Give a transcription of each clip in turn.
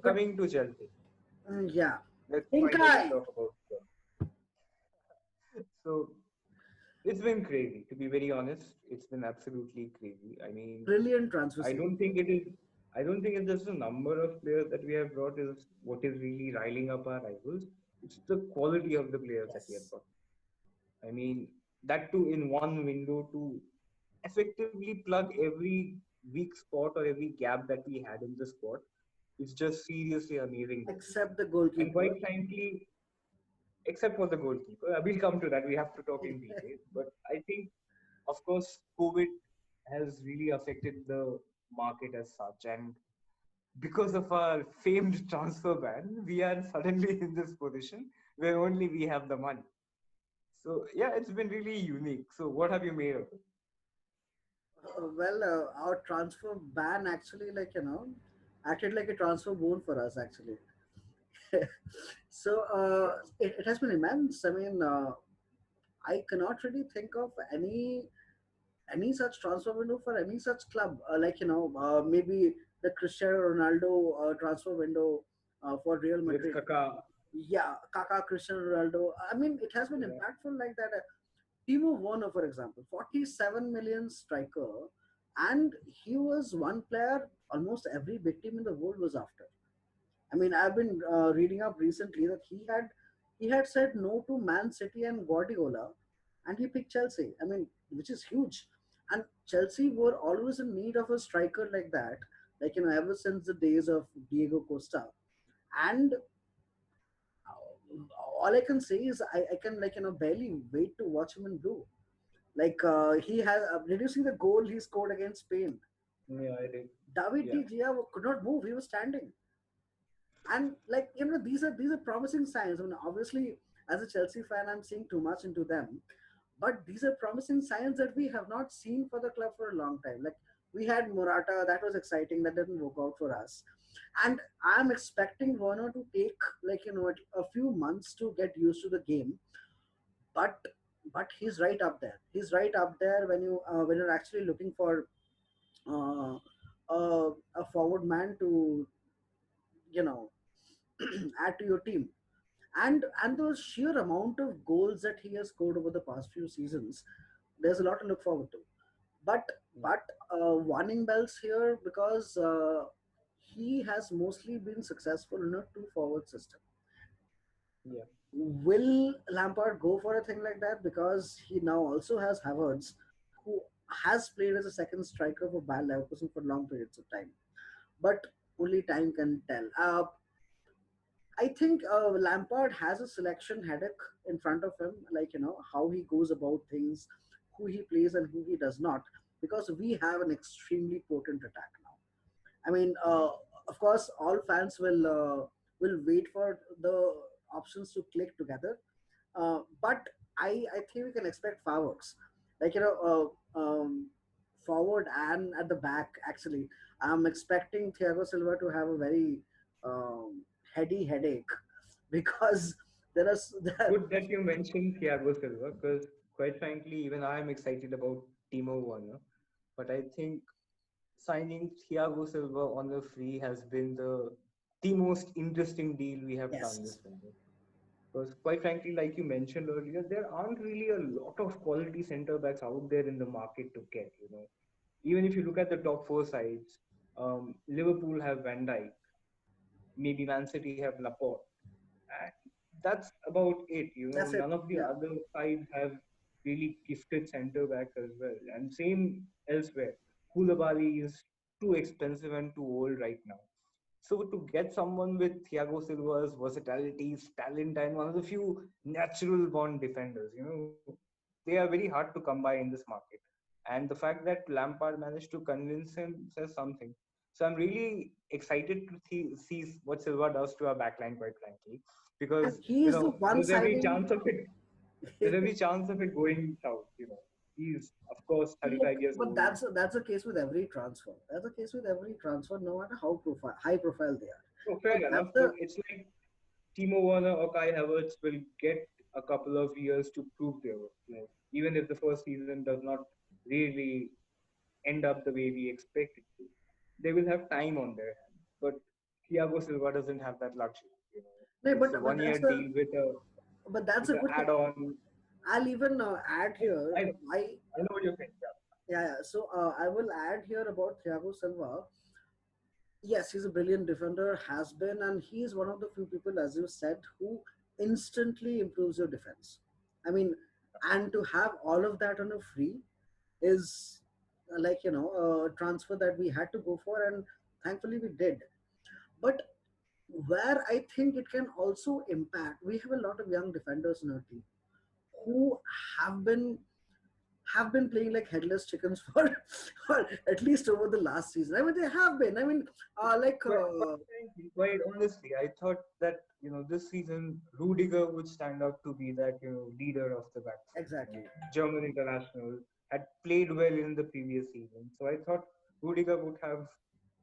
But coming to Chelsea, yeah, let's finally Inkai, talk about them. So it's been crazy, to be very honest. It's been absolutely crazy. I mean, brilliant transfer I season. don't think it is. I don't think it's just the number of players that we have brought is what is really riling up our rivals. It's the quality of the players that we have Yes, got. I mean, that too in one window to effectively plug every weak spot or every gap that we had in the squad. It's just seriously amazing to see. except the And goalkeeper. quite frankly, except for the goalkeeper, we'll come to that. We have to talk in detail. But I think, of course, COVID has really affected the market as such. And because of our famed transfer ban, we are suddenly in this position where only we have the money. So, yeah, it's been really unique. So, what have you made of it? Our transfer ban actually, acted like a transfer boon for us actually. So it has been immense. I mean, I cannot really think of any such transfer window for any such club. Maybe the Cristiano Ronaldo transfer window for Real With Madrid. Kaka, Yeah, Kaká, Cristiano Ronaldo. I mean, it has been yeah, impactful like that. Timo Werner, for example, 47 million striker, and he was one player almost every big team in the world was after. I mean, I've been reading up recently that he had said no to Man City and Guardiola, and he picked Chelsea. I mean, which is huge. And Chelsea were always in need of a striker like that, ever since the days of Diego Costa. And all I can say is I can barely wait to watch him in blue. He has reducing the goal he scored against Spain. yeah, I did. David Yeah, De Gea could not move; he was standing. And these are promising signs. I mean, obviously, as a Chelsea fan, I'm seeing too much into them, but these are promising signs that we have not seen for the club for a long time. Like we had Morata, that was exciting, that didn't work out for us, and I'm expecting Werner to take a few months to get used to the game, but he's right up there. He's right up there when you're actually looking for uh, a forward man to you know add to your team. And the sheer amount of goals that he has scored over the past few seasons, there's a lot to look forward to. But yeah, but warning bells here because he has mostly been successful in a two forward system. yeah. Will Lampard go for a thing like that? Because he now also has Havertz, who has played as a second striker for Bayer Leverkusen for long periods of time. But only time can tell. I think Lampard has a selection headache in front of him, how he goes about things, who he plays and who he does not, because we have an extremely potent attack now. I mean, of course, all fans will wait for the options to click together, but I think we can expect fireworks, like forward and at the back. Actually, I'm expecting Thiago Silva to have a very heady headache because there are there. Good that you mentioned Thiago Silva because, quite frankly, even I am excited about Timo Werner. But I think signing Thiago Silva on the free has been the most interesting deal we have done Yes, this window. Because quite frankly, like you mentioned earlier, there aren't really a lot of quality centre backs out there in the market to get. Even if you look at the top four sides, Liverpool have Van Dijk, maybe Man City have Laporte, and that's about it. that's it. None of the Yeah. other sides have really gifted centre backs as well. And same elsewhere. Koulibaly is too expensive and too old right now. So to get someone with Thiago Silva's versatility, talent, and one of the few natural born defenders, they are very hard to come by in this market. And the fact that Lampard managed to convince him says something. So I'm really excited to see what Silva does to our backline, quite frankly, And because he is the one there's every signing. chance of it. There's every chance of it going south. He's of course Look, 35 years but old. that's the case with every transfer. That's the case with every transfer, no matter how high profile they are. So So fair that's enough, but the it's like Timo Werner or Kai Havertz will get a couple of years to prove their worth. Even if the first season does not really end up the way we expect it to, they will have time on their hands. But Thiago Silva doesn't have that luxury. You know, No, it's a but one-year that's a deal but that's with a a good thing. add-on. I'll even add here I know, why. I know what you're saying. Yeah, yeah. So I will add here about Thiago Silva. Yes, he's a brilliant defender, has been, and he is one of the few people, as you said, who instantly improves your defense. I mean, and to have all of that on a free is like a transfer that we had to go for, and thankfully we did. But where I think it can also impact, we have a lot of young defenders in our team who have been have been playing like headless chickens for at least over the last season. I mean, they have been. I mean, like Quite frankly, quite honestly, I thought that this season Rudiger would stand out to be that leader of the back four. exactly. German international had played well in the previous season, so I thought Rudiger would have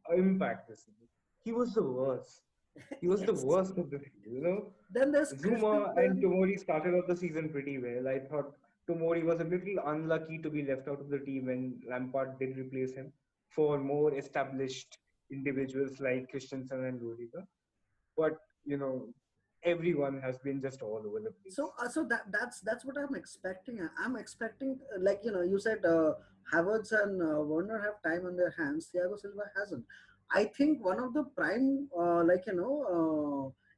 an impact this season. He was the worst. He was the Yes. worst of the three. Then there's Zuma and Christensen. Tomori started off the season pretty well. I thought Tomori was a little unlucky to be left out of the team when Lampard did replace him for more established individuals like Christensen and Rudiger. But everyone has been just all over the place. So that's what I'm expecting. I'm expecting like you said, Havertz and Werner have time on their hands. Thiago Silva hasn't. I think one of the prime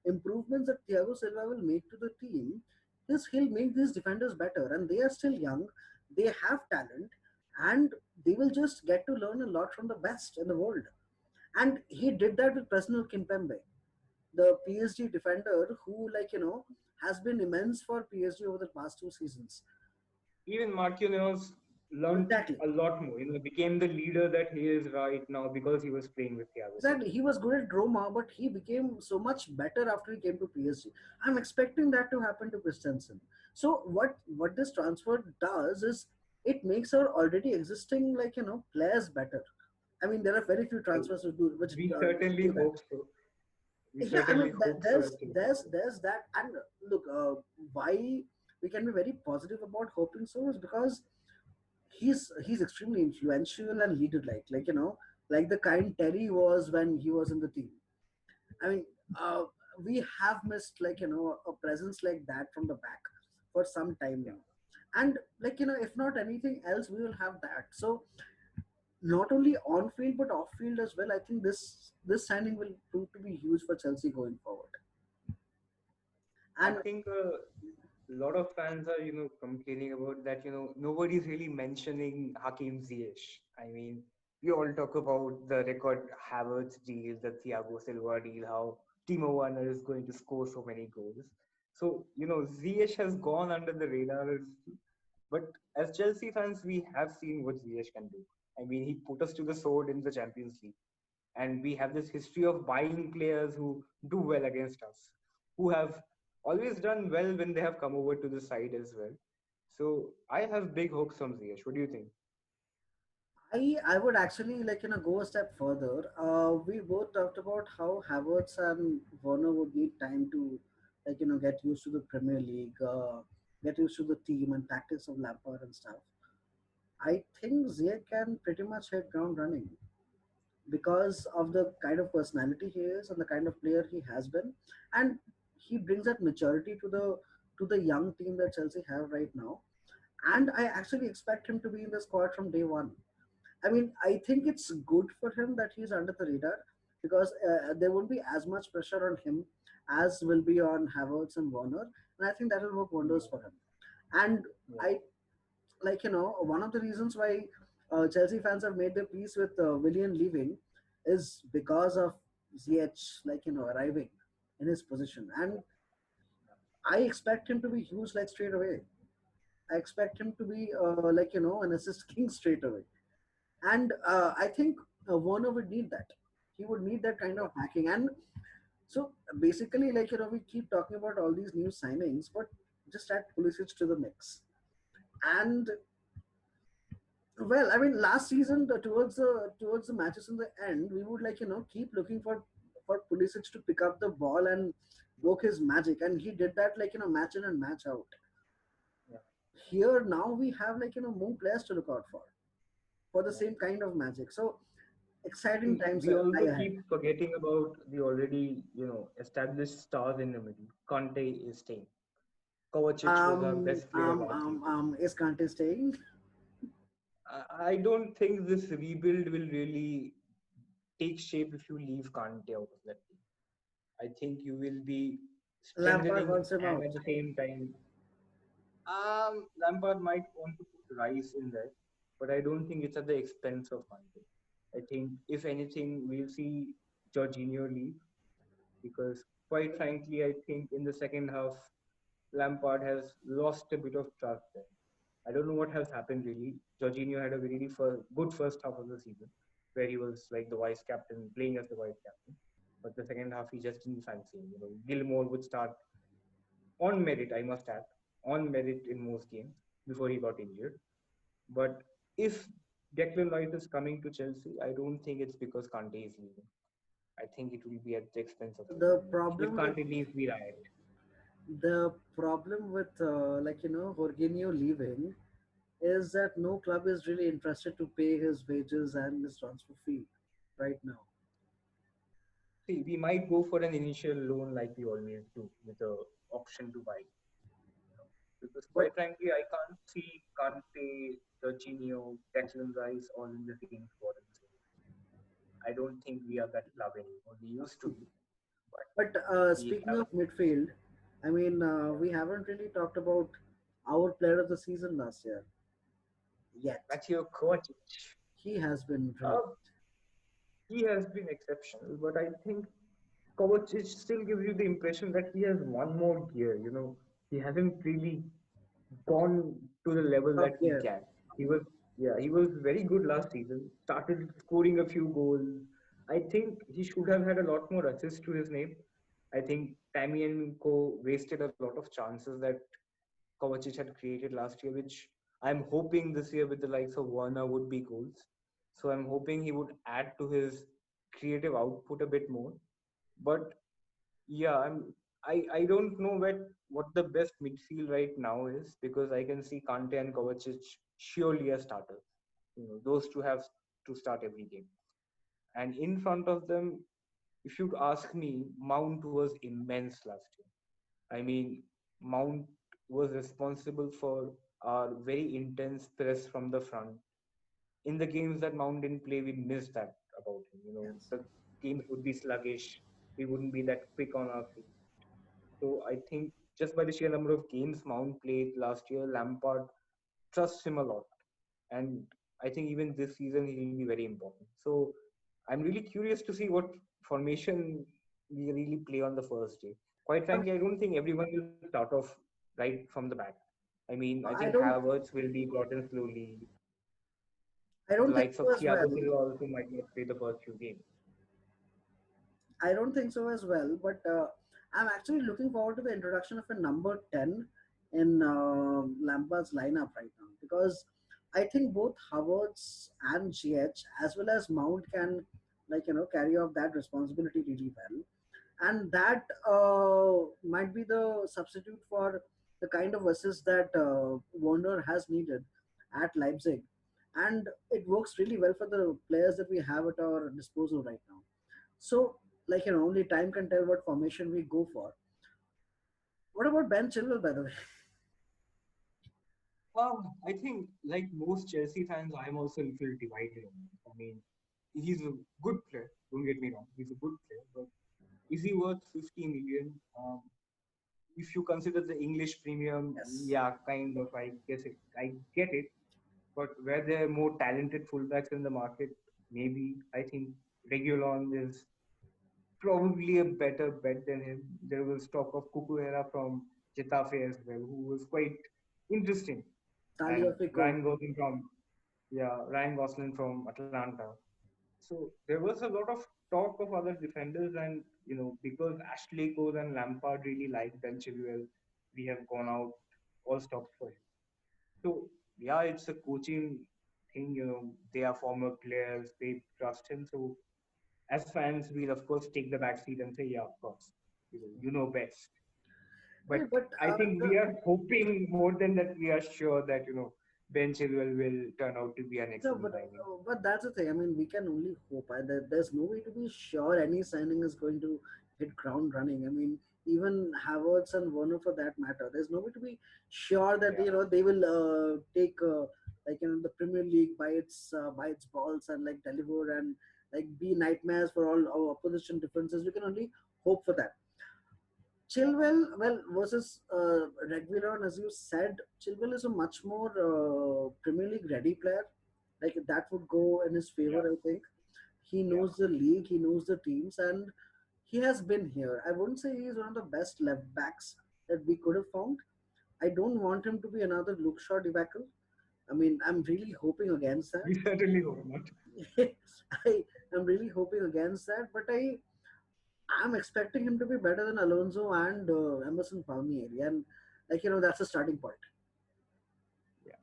improvements that Thiago Silva will make to the team is he'll make these defenders better, and they are still young. They have talent, and they will just get to learn a lot from the best in the world. And he did that with Presnel Kimpembe, the PSG defender who has been immense for PSG over the past 2 seasons. Even Marquinhos learned Exactly. a lot more. Became the leader that he is right now because he was playing with Thiago Silva. Exactly. He was good at Roma, but he became so much better after he came to PSG. I'm expecting that to happen to Christensen. So what this transfer does is it makes our already existing players better. I mean, there are very few Well, transfers we which certainly do that. hope so. We Yeah, I certainly mean hope so. there's Actually. there's that. And look, why we can be very positive about hoping so is because he's extremely influential and leader like the kind Terry was when he was in the team. I mean, uh, we have missed a presence like that from the back for some time Yeah. now. And if not anything else, we will have that. So not only on field but off field as well. I think this signing will prove to be huge for Chelsea going forward. I And think a lot of fans are, complaining about that, nobody's really mentioning Hakim Ziyech. I mean, we all talk about the record Havertz deal, the Thiago Silva deal, how Timo Werner is going to score so many goals. So, Ziyech has gone under the radar. But as Chelsea fans, we have seen what Ziyech can do. I mean, he put us to the sword in the Champions League. And we have this history of buying players who do well against us, who have always done well when they have come over to the side as well. So I have big hopes from Ziyech. What do you think? I would actually go a step further. We both talked about how Havertz and Werner would need time to get used to the Premier League, get used to the team and tactics of Lampard and stuff. I think Ziyech can pretty much hit ground running because of the kind of personality he is and the kind of player he has been, and he brings that maturity to the young team that Chelsea have right now. And I actually expect him to be in the squad from day one. I mean, I think it's good for him that he's under the radar because there won't be as much pressure on him as will be on Havertz and Warner, and I think that will work wonders Yeah, for him. And yeah, I one of the reasons why Chelsea fans have made their peace with Willian leaving is because of Ziyech arriving in his position, and I expect him to be huge straight away. I expect him to be an assist king straight away. And I think Werner would need that. He would need that kind yeah. of backing. And so basically, we keep talking about all these new signings, but just add Pulisic to the mix. And well, I mean, last season towards the matches in the end, we would keep looking for Pulisic to pick up the ball and work his magic, and he did that match in and match out. Yeah. Here now we have more players to look out for the Yeah. same kind of magic. So exciting See, times we lie also ahead. keep forgetting about the already, established stars in the middle. Kante is staying. Kovacic was our best player last season. Is Kante staying? I don't think this rebuild will really take shape if you leave Kante out of that team. I think you will be Lampard strengthening wants him and out. at the same time, Lampard might want to put Rice in there, but I don't think it's at the expense of Kante. I think if anything, we'll see Jorginho leave because, quite frankly, I think in the second half, Lampard has lost a bit of trust there. I don't know what has happened really. Jorginho had a very good first half of the season where he was like the vice captain, playing as the vice captain. But the second half, he just didn't fancy him. Gilmore would start on merit, I must add, on merit in most games before he got injured. But if Declan Rice is coming to Chelsea, I don't think it's because Kante is leaving. I think it will be at the expense of The Jorginho. If problem with Kante leaves, we riot. Jorginho leaving is that no club is really interested to pay his wages and his transfer fee right now. See, we might go for an initial loan like we always do with a option to buy. Because But quite frankly, I can't see Kante, Jorginho, Declan Rice all in the same squad at the same time. I don't think we are that club anymore. We used to be, but we speaking have. of midfield, we haven't really talked about our player of the season last year yet. Matthew Kovacic. He has been brilliant. Uh, he has been exceptional, but I think Kovacic still gives you the impression that he has one more gear. He hasn't really gone to the level Top that he gear. can. He was, yeah, he was very good last season. Started scoring a few goals. I think he should have had a lot more assists to his name. I think Tammy and Co wasted a lot of chances that Kovacic had created last year, which I'm hoping this year with the likes of Werner would be goals. So I'm hoping he would add to his creative output a bit more. But yeah, I don't know what the best midfield right now is because I can see Kante and Kovacic surely as starters. Those two have to start every game. And in front of them, if you'd ask me, Mount was immense last year. I mean, Mount was responsible for our very intense press from the front. In the games that Mount didn't play, we missed that about him. Yes. The games would be sluggish. We wouldn't be that quick on our feet. So I think just by the sheer number of games Mount played last year, Lampard trusts him a lot. And I think even this season he'll be very important. So I'm really curious to see what formation we really play on the first day. Quite Um, frankly, I don't think everyone will start off right from the back. I mean, I think I don't Havertz will be brought in slowly. I The don't think likes of so as Thiago well. Silva also might not play the first few games. I don't think so as well. But I'm actually looking forward to the introduction of a number 10 in Lampard's lineup right now because I think both Havertz and GH as well as Mount can carry off that responsibility really well, and that might be the substitute for the kind of assist that Warner has needed at Leipzig, and it works really well for the players that we have at our disposal right now. So, only time can tell what formation we go for. What about Ben Chilwell, by the way? I think, like most Chelsea fans, I'm also a little divided on it. I mean, he's a good player. Don't get me wrong. He's a good player, but is he worth 50 million? If you consider the English premium, Yes. yeah, kind of. I guess I get it. But where there are more talented fullbacks in the market, maybe I think Regulon is probably a better bet than him. There was talk of Cucurella from Getafe as well, who was quite interesting. And Tagliafico. Ryan Gosling from Atlanta. So there was a lot of talk of other defenders, and because Ashley Cole and Lampard really like Ben Chilwell, we have gone out all stops for him. So yeah, it's a coaching thing. They are former players; they trust him. So as fans, we'll of course take the back seat and say, yeah, of course, you know best. Well, But but I think we are hoping more than that. We are sure that Ben Chilwell will turn out to be an No, excellent signing. but that's the thing. I mean, we can only hope. There's no way to be sure any signing is going to hit ground running. I mean, even Havertz and Werner for that matter. There's no way to be sure that Yeah. they will take the Premier League by its balls and like deliver and like be nightmares for all our opposition defenses. We can only hope for that. Chilwell, well, versus Reguilon, as you said, Chilwell is a much more Premier League ready player. Like that would go in his favor, Yeah. I think. He Yeah. knows the league, he knows the teams, and he has been here. I wouldn't say he's one of the best left backs that we could have found. I don't want him to be another Luke Shaw debacle. I mean, I'm really hoping against that. We certainly hope not. I am really hoping against that, but I'm expecting him to be better than Alonso and Emerson Palmieri, and that's a starting point. Yeah.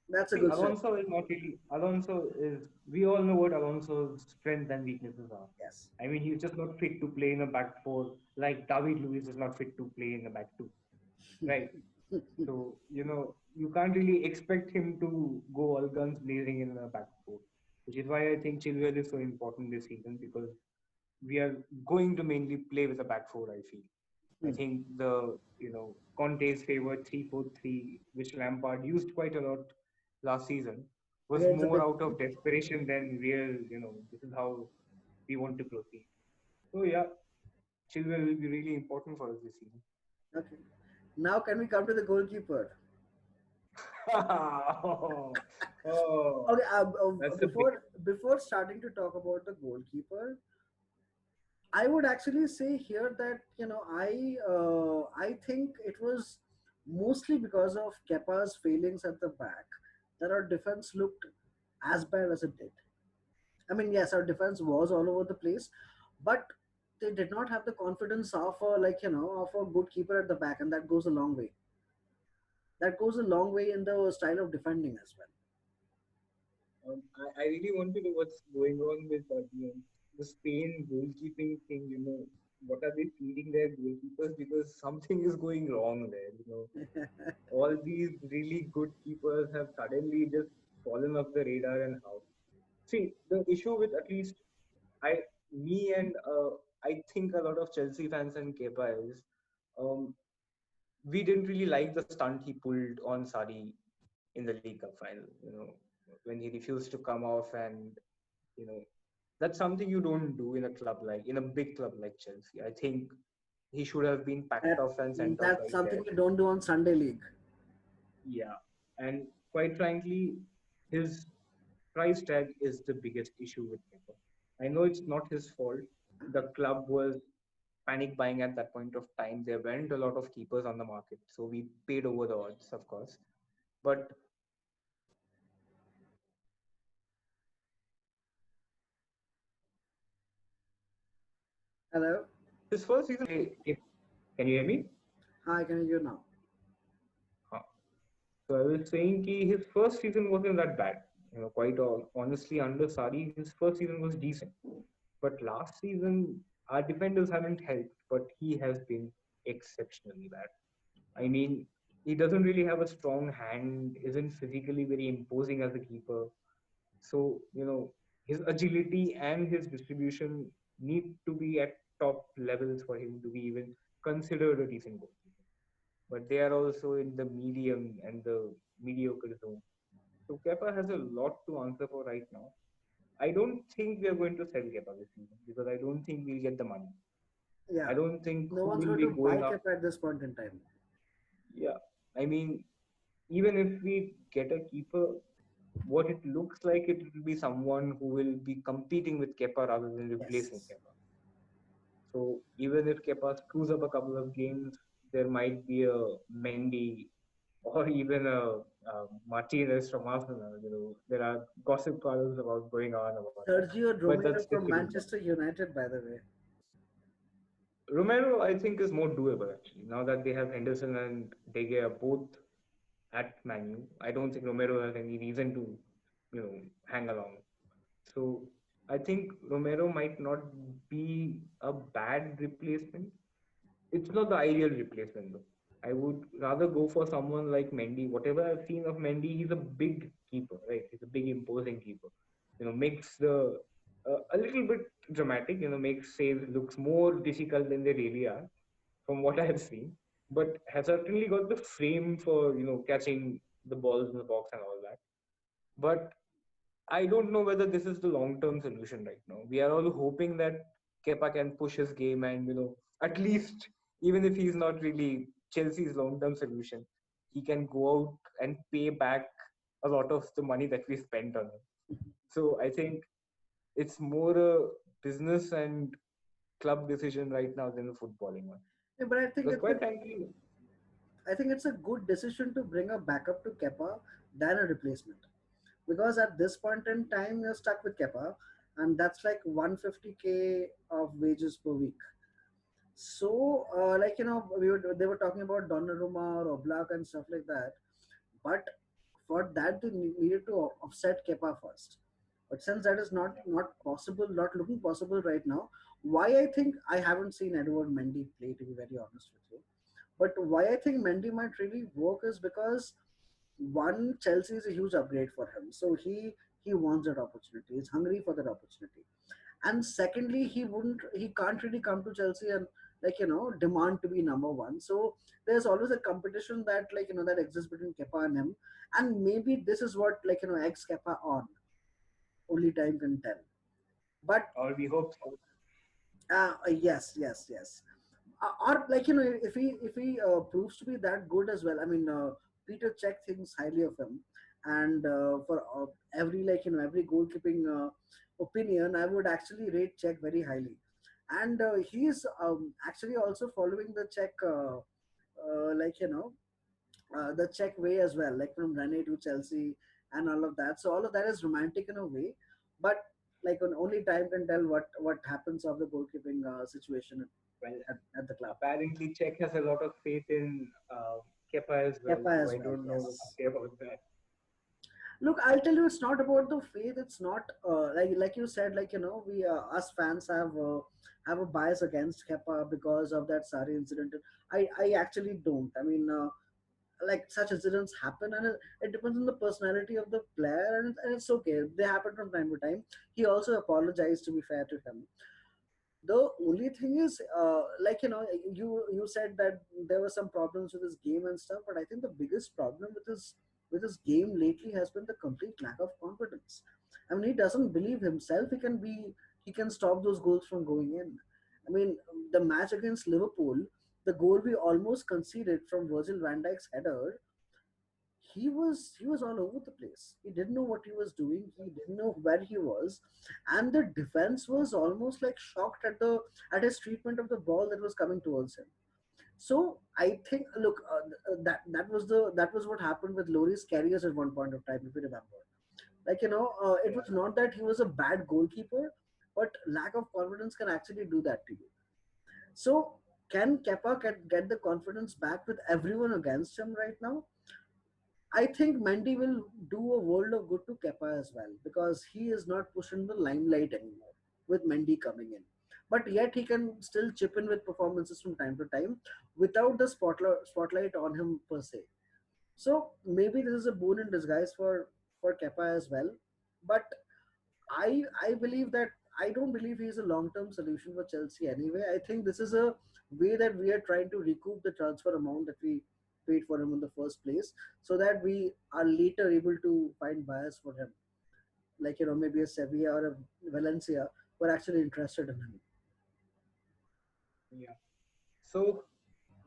That's a See, good start. Alonso is not really. Alonso is. We all know what Alonso's strengths and weaknesses are. Yes. I mean, he's just not fit to play in a back four, like David Luiz is not fit to play in the back two, right? So, you can't really expect him to go all guns blazing in the back four, which is why I think Chilwell is so important this season because we are going to mainly play with a back four, I feel. I think Conte's favorite 3-4-3, which Lampard used quite a lot last season, was Again, it's a more big. out of desperation than real, this is how we want to proceed. So, yeah, Chilwell will be really important for us this season. Okay. Now, can we come to the goalkeeper? oh, oh, Okay. that's a big. Before starting to talk about the goalkeeper, I would actually say here that I think it was mostly because of Kepa's failings at the back that our defense looked as bad as it did. I mean, yes, our defense was all over the place, but they did not have the confidence of of a good keeper at the back, and that goes a long way. That goes a long way in the style of defending as well. I really want to know what's going on with the Spain goalkeeping thing. What are they feeding their goalkeepers? Because something is going wrong there. All these really good keepers have suddenly just fallen off the radar and how. See, the issue with at least I, me and I think a lot of Chelsea fans and Kepa is um, we didn't really like the stunt he pulled on Sari in the League Cup final. When he refused to come off, and you know that's something you don't do in a club like in a big club like Chelsea. I think he should have been packed that off and sent off that's right something there. you don't do on Sunday league. Yeah, and quite frankly, his price tag is the biggest issue with Kepa. I know it's not his fault. The club was panic buying at that point of time. There weren't a lot of keepers on the market, so we paid over the odds, of course. But Hello, his first season, can you hear me? hi, can you hear now? Huh. So I was saying his first season wasn't that bad. Quite honestly, under Sari, his first season was decent. But last season, our defenders haven't helped, but he has been exceptionally bad. I mean, he doesn't really have a strong hand, isn't physically very imposing as a keeper. So, his agility and his distribution need to be at top levels for him to be even considered a decent goalkeeper. But they are also in the medium and the mediocre zone. So Kepa has a lot to answer for right now. I don't think we are going to sell Kepa this season because I don't think we'll get the money. I Yeah, don't think no who one's will going be to buy going up. Kepa at this point in time. Yeah, I mean, even if we get a keeper, what it looks like it will be someone who will be competing with Kepa rather than replacing Yes. Kepa. So even if Kepa screws up a couple of games, there might be a Mendy or even a Martinez from Arsenal. There are gossip columns about going on about that, Sergio but that's Romero just from a rumor. Manchester United, by the way. Romero, I think, is more doable actually. Now that they have Henderson and De Gea both at Manu, I don't think Romero has any reason to, hang along. So I think Romero might not be a bad replacement. It's not the ideal replacement though. I would rather go for someone like Mendy. Whatever I've seen of Mendy, he's a big keeper, right? He's a big imposing keeper. Makes the a little bit dramatic. Makes saves looks more difficult than they really are, from what I have seen. But has certainly got the frame for catching the balls in the box and all that. But I don't know whether this is the long-term solution right now. We are all hoping that Kepa can push his game and, at least, even if he's not really Chelsea's long-term solution, he can go out and pay back a lot of the money that we spent on him. So I think it's more a business and club decision right now than a footballing one. Yeah, but Because quite frankly, I think it's a good decision to bring a backup to Kepa than a replacement. Because at this point in time, you're stuck with Kepa, and that's like 150K of wages per week. So, they were talking about Donnarumma or Oblak and stuff like that. But for that, they needed to offset Kepa first. But since that is not possible, not looking possible right now, why I think I haven't seen Edward Mendy play, to be very honest with you. But why I think Mendy might really work is because one, Chelsea is a huge upgrade for him, so he wants that opportunity. He's hungry for that opportunity. And secondly, he can't really come to Chelsea and demand to be number one. So there's always a competition that that exists between Kepa and him, and maybe this is what eggs Kepa on. Only time can tell. But or we hope so. yes, yes, yes. Or if he proves to be that good as well. I mean, Peter Cech thinks highly of him, and for every every goalkeeping opinion, I would actually rate Cech very highly, and he is actually also following the Czech the Czech way as well, like from Rene to Chelsea and all of that. So all of that is romantic in a way, but only time can tell what happens of the goalkeeping situation Well, at the club. apparently Czech has a lot of faith in Kepa as well, Kepa so as I well, don't know what to yes. say about that. Look, I'll tell you, it's not about the faith. It's not like you said, we us fans have a bias against Kepa because of that Sari incident. I actually don't. I mean, like such incidents happen, and it depends on the personality of the player, and it's okay. They happen from time to time. He also apologized, to be fair to him. The only thing is, you said that there were some problems with his game and stuff, but I think the biggest problem with his game lately has been the complete lack of confidence. I mean, he doesn't believe himself. He can stop those goals from going in. I mean, the match against Liverpool, the goal we almost conceded from Virgil van Dijk's header, he was all over the place. He didn't know what he was doing. He didn't know where he was, and the defense was almost like shocked at his treatment of the ball that was coming towards him. So I think, look, that was what happened with Loris Karius at one point of time, if you remember. It was Yeah. not that he was a bad goalkeeper, but lack of confidence can actually do that to you. So can Kepa get the confidence back with everyone against him right now? I think Mendy will do a world of good to Kepa as well, because he is not pushed in the limelight anymore with Mendy coming in. But yet he can still chip in with performances from time to time without the spotlight on him per se. So maybe this is a boon in disguise for Kepa as well. But I believe that I don't believe he's a long term solution for Chelsea anyway. I think this is a way that we are trying to recoup the transfer amount that we paid for him in the first place, so that we are later able to find buyers for him, like maybe a Sevilla or a Valencia who are actually interested in him. Yeah. So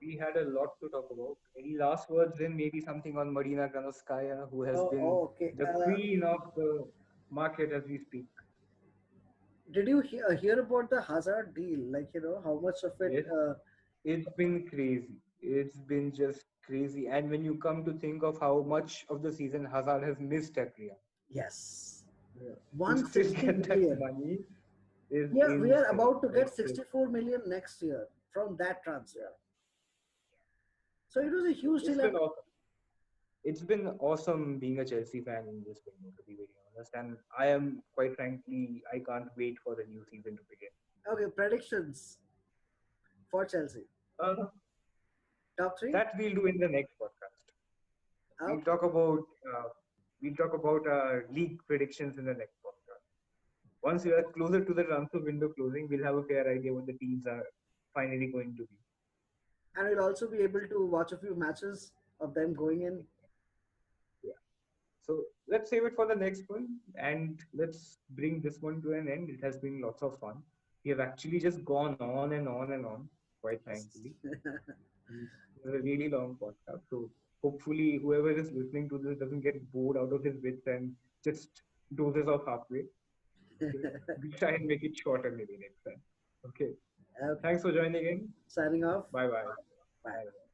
we had a lot to talk about. Any last words? Then maybe something on Marina Granovskaya, who has been Okay. the queen of the market as we speak. Did you hear about the Hazard deal? How much of it? Yes, it's been crazy. It's been just crazy. And when you come to think of how much of the season Hazard has missed at Real, Yes, to still 160 get that million. money is We are insane. about to get 64 million next year from that transfer. Yeah. So it was a huge It's deal. been awesome. It's been awesome being a Chelsea fan in this window, to be very honest. And I am, quite frankly, I can't wait for the new season to begin. Okay, predictions for Chelsea. Uh, Top three? That we'll do in the next podcast. We'll Okay. talk about league predictions in the next podcast. Once we are closer to the transfer window closing, we'll have a fair idea what the teams are finally going to be. And we'll also be able to watch a few matches of them going in. Yeah. So let's save it for the next one, and let's bring this one to an end. It has been lots of fun. We have actually just gone on and on and on, quite thankfully. It was a really long podcast. So hopefully, whoever is listening to this doesn't get bored out of his wits and just dozes off halfway. Okay. We try and make it shorter maybe next time. Okay. Okay. Thanks for joining in. Signing off. Bye bye. Bye. Bye.